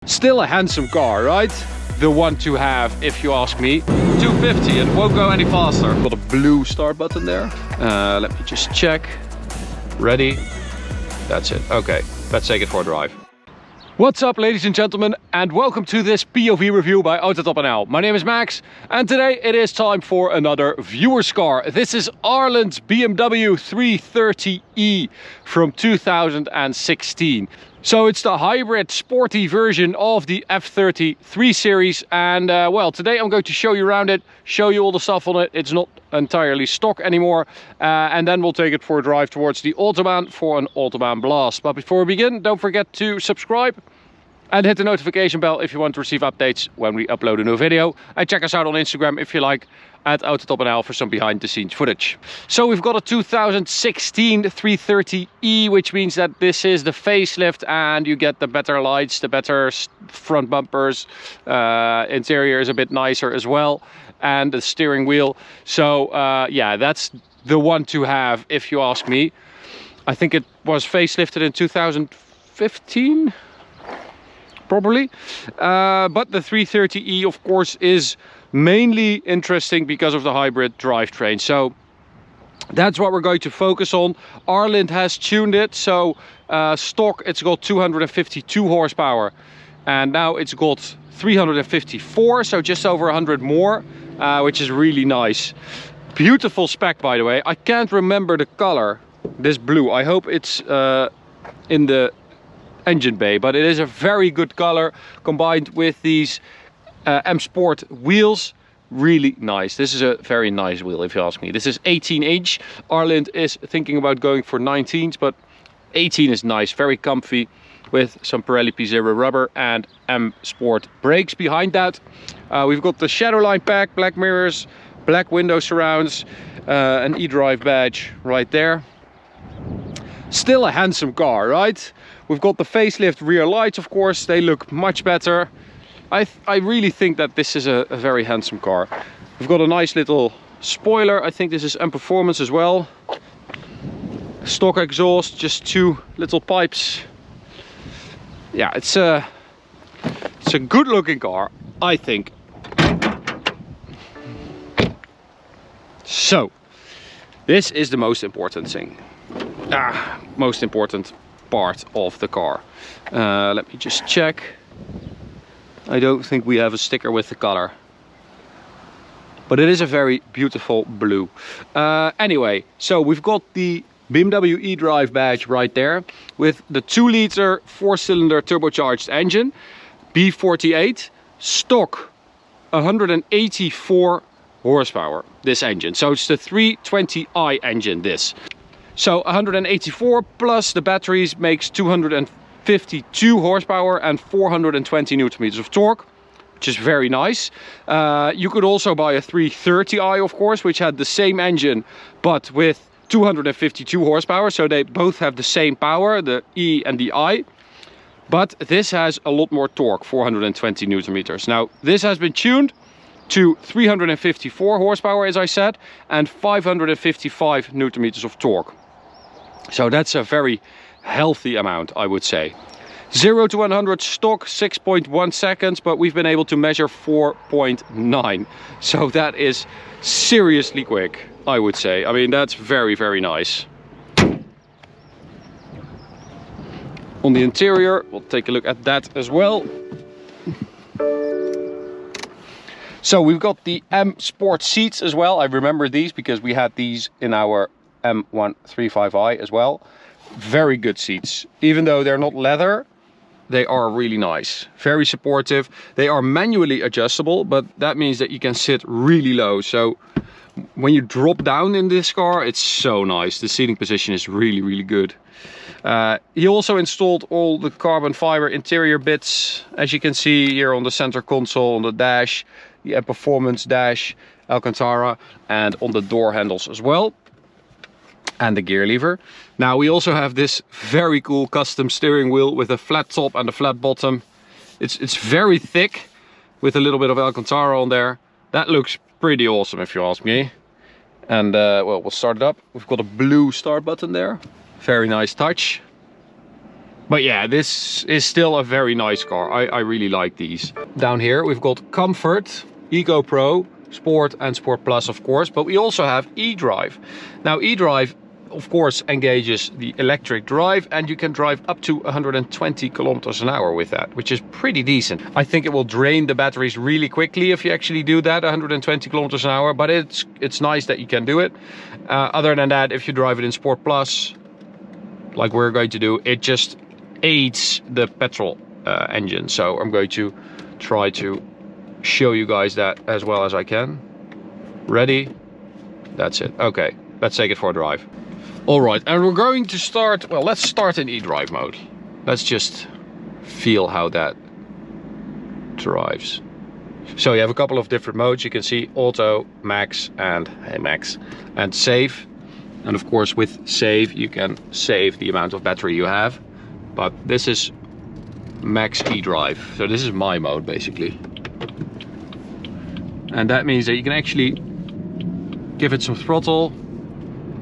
Still a handsome car, right? The one to have, if you ask me. 250, it won't go any faster. Got a blue start button there. Let me just check. Ready? That's it. Okay, let's take it for a drive. What's up, ladies and gentlemen, and welcome to this POV review by AutoTopNL. My name is Max, and today it is time for another viewer's car. This is Arlen's BMW 330e from 2016. So it's the hybrid sporty version of the F30 3 Series, and well, today I'm going to show you around it, show you all the stuff on it. It's not entirely stock anymore, and then we'll take it for a drive towards the Autobahn for an Autobahn blast. But before we begin, don't forget to subscribe and hit the notification bell if you want to receive updates when we upload a new video. And check us out on Instagram if you like, at AutoTopNL, for some behind the scenes footage. So we've got a 2016 330e, which means that this is the facelift and you get the better lights, the better front bumpers, interior is a bit nicer as well, and the steering wheel. So yeah, that's the one to have, if you ask me. I think it was facelifted in 2015, probably, but the 330e, of course, is mainly interesting because of the hybrid drivetrain. So that's what we're going to focus on. Arlen has tuned it, so stock it's got 252 horsepower, and now it's got 354, so just over 100 more, which is really nice. Beautiful spec, by the way. I can't remember the color, this blue. I hope it's in the engine bay, but it is a very good color combined with these M Sport wheels. Really nice. This is a very nice wheel, if you ask me. This is 18-inch. Arlen is thinking about going for 19s, but 18 is nice, very comfy, with some Pirelli P0 rubber and M Sport brakes behind that. We've got the Shadowline pack, black mirrors, black window surrounds, an eDrive badge right there. Still a handsome car, right? We've got the facelift rear lights, of course. They look much better. I really think that this is a very handsome car. We've got a nice little spoiler. I think this is M Performance as well. Stock exhaust, just two little pipes. Yeah, it's a good looking car, I think. So, this is the most important thing. Most important part of the car. Let me just check. I don't think we have a sticker with the color, but it is a very beautiful blue. Anyway, so we've got the BMW eDrive badge right there with the 2-liter 4-cylinder turbocharged engine, B48, stock 184 horsepower, this engine. So it's the 320i engine, this. So 184 plus the batteries makes 252 horsepower and 420 newton meters of torque, which is very nice. You could also buy a 330i, of course, which had the same engine but with 252 horsepower, so they both have the same power, the E and the I, but this has a lot more torque, 420 newton meters. Now this has been tuned to 354 horsepower, as I said, and 555 newton meters of torque. So that's a very healthy amount, I would say. 0 to 100 stock 6.1 seconds, but we've been able to measure 4.9. So that is seriously quick, I would say. I mean, that's very, very nice. On the interior, we'll take a look at that as well. So we've got the M Sport seats as well. I remember these because we had these in our M135i as well. Very good seats. Even though they're not leather, they are really nice. Very supportive. They are manually adjustable, but that means that you can sit really low. So when you drop down in this car, it's so nice. The seating position is really, really good. He also installed all the carbon fiber interior bits, as you can see here on the center console, on the dash, the performance dash, Alcantara, and on the door handles as well, and the gear lever. Now we also have this very cool custom steering wheel with a flat top and a flat bottom. It's very thick with a little bit of Alcantara on there. That looks pretty awesome, if you ask me. And well, we'll start it up. We've got a blue start button there. Very nice touch. But yeah, this is still a very nice car. I really like these. Down here we've got Comfort, Eco Pro, Sport and Sport Plus, of course, but we also have eDrive. Now eDrive of course engages the electric drive, and you can drive up to 120 kilometers an hour with that, which is pretty decent. I think it will drain the batteries really quickly if you actually do that, 120 kilometers an hour, but it's nice that you can do it. Other than that, if you drive it in Sport Plus, like we're going to do, it just aids the petrol engine. So I'm going to try to show you guys that as well as I can. Ready? That's it. Okay, let's take it for a drive. All right, and we're going to start, well, let's start in eDrive mode. Let's just feel how that drives. So you have a couple of different modes. You can see Auto, Max, and Save. And of course with Save you can save the amount of battery you have. But this is Max eDrive. So this is my mode basically. And that means that you can actually give it some throttle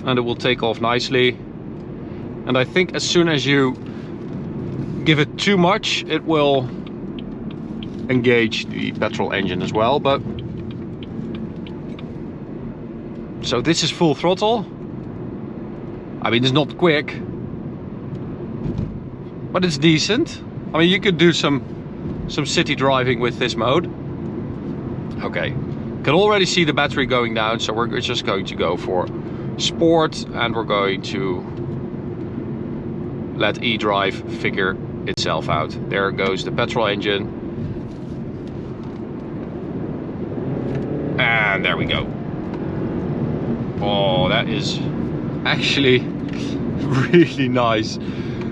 and it will take off nicely. And I think as soon as you give it too much, it will engage the petrol engine as well. But so this is full throttle. I mean, it's not quick, but it's decent. I mean, you could do some city driving with this mode. Okay, can already see the battery going down, so we're just going to go for Sport, and we're going to let eDrive figure itself out. There goes the petrol engine, and there we go. Oh, that is actually really nice.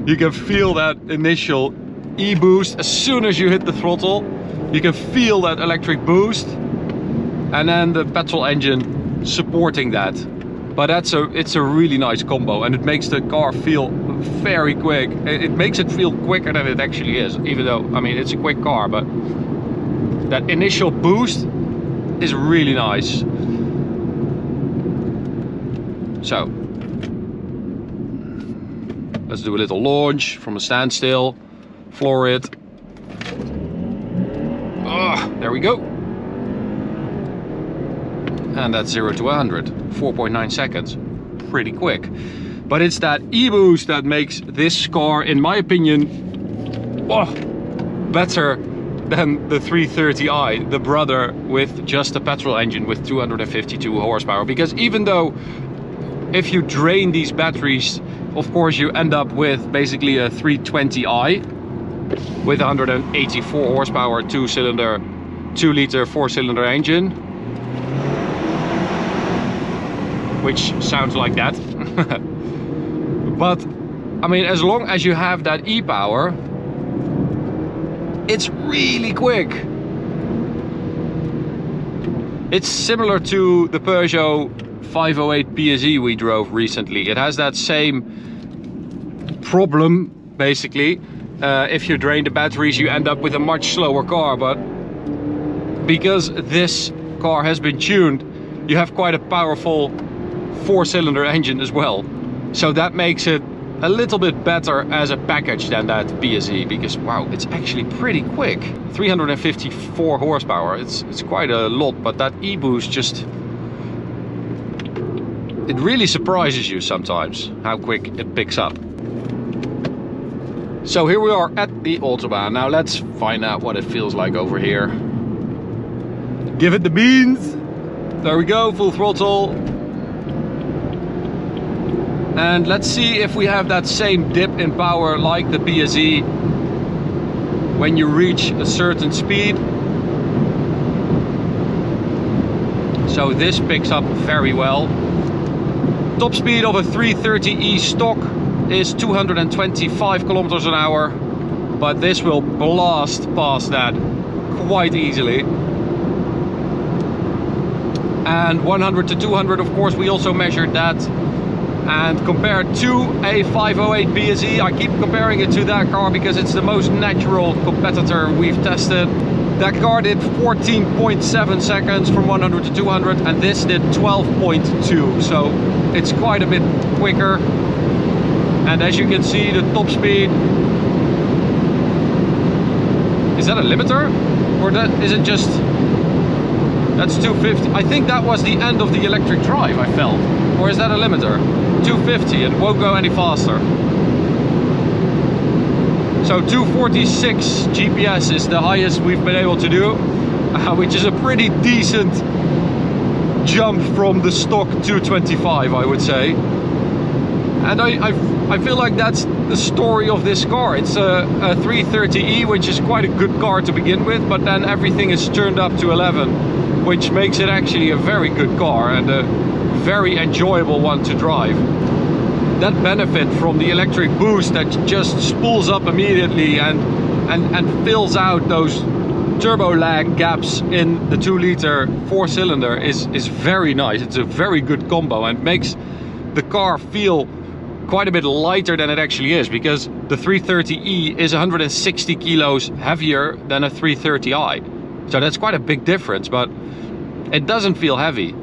You can feel that initial e-boost as soon as you hit the throttle. You can feel that electric boost, and then the petrol engine supporting that. But it's a really nice combo, and it makes the car feel very quick. It makes it feel quicker than it actually is, even though, I mean, it's a quick car, but that initial boost is really nice. So let's do a little launch from a standstill, floor it. There we go. And that's 0 to 100, 4.9 seconds. Pretty quick. But it's that e-boost that makes this car, in my opinion, better than the 330i, the brother with just a petrol engine with 252 horsepower. Because even though if you drain these batteries, of course you end up with basically a 320i with 184 horsepower, 2-cylinder, 2-liter 4-cylinder engine, which sounds like that. But I mean, as long as you have that e-power, it's really quick. It's similar to the Peugeot 508 PSE we drove recently. It has that same problem basically. If you drain the batteries, you end up with a much slower car, but because this car has been tuned, you have quite a powerful 4-cylinder engine as well. So that makes it a little bit better as a package than that PSE, because wow, it's actually pretty quick. 354 horsepower, it's quite a lot, but that e-boost just, it really surprises you sometimes how quick it picks up. So here we are at the Autobahn. Now let's find out what it feels like over here. Give it the beans. There we go, full throttle. And let's see if we have that same dip in power like the PSE when you reach a certain speed. So this picks up very well. Top speed of a 330e stock is 225 kilometers an hour, but this will blast past that quite easily. And 100 to 200, of course, we also measured that. And compared to a 508 PSE, I keep comparing it to that car because it's the most natural competitor we've tested. That car did 14.7 seconds from 100 to 200, and this did 12.2, so it's quite a bit quicker. And as you can see, the top speed Is that a limiter? Or is it just... That's 250. I think that was the end of the electric drive, I felt. Or is that a limiter? 250, it won't go any faster. So 246 GPS is the highest we've been able to do, which is a pretty decent jump from the stock 225, I would say. And I feel like that's the story of this car. It's a 330e, which is quite a good car to begin with, but then everything is turned up to 11, which makes it actually a very good car and a very enjoyable one to drive. That benefit from the electric boost that just spools up immediately and fills out those turbo lag gaps in the 2-liter 4-cylinder is very nice. It's a very good combo and makes the car feel quite a bit lighter than it actually is, because the 330e is 160 kilos heavier than a 330i. So that's quite a big difference, but it doesn't feel heavy.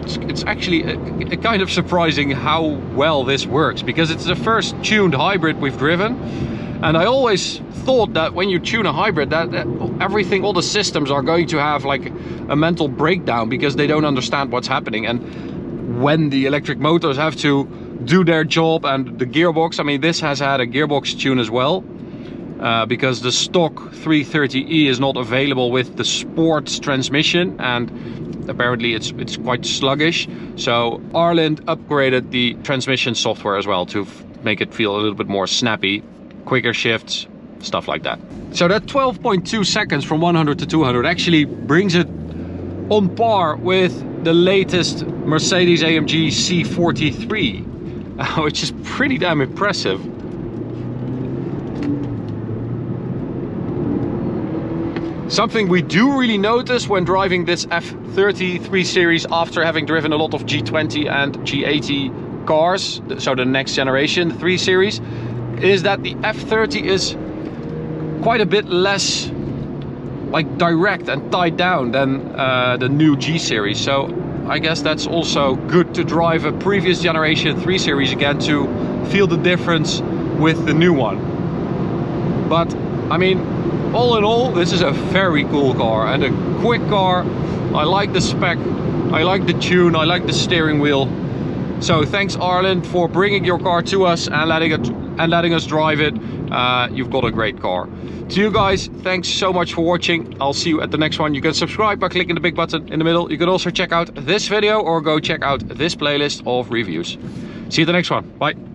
It's actually a kind of surprising how well this works, because it's the first tuned hybrid we've driven. And I always thought that when you tune a hybrid, that everything, all the systems are going to have like a mental breakdown because they don't understand what's happening. And when the electric motors have to do their job, and the gearbox, I mean, this has had a gearbox tune as well, because the stock 330e is not available with the sports transmission, and apparently it's quite sluggish. So Arlind upgraded the transmission software as well to make it feel a little bit more snappy, quicker shifts, stuff like that. So that 12.2 seconds from 100 to 200 actually brings it on par with the latest Mercedes-AMG C43, which is pretty damn impressive. Something we do really notice when driving this F30 3 Series after having driven a lot of G20 and G80 cars, so the next generation, the 3 Series, is that the F30 is quite a bit less like direct and tied down than the new G Series. So I guess that's also good to drive a previous generation 3 Series again to feel the difference with the new one. But I mean, all in all, this is a very cool car and a quick car. I like the spec, I like the tune, I like the steering wheel. So thanks Arlind for bringing your car to us and letting us drive it. You've got a great car. To you guys, thanks so much for watching. I'll see you at the next one. You can subscribe by clicking the big button in the middle. You can also check out this video or go check out this playlist of reviews. See you at the next one. Bye.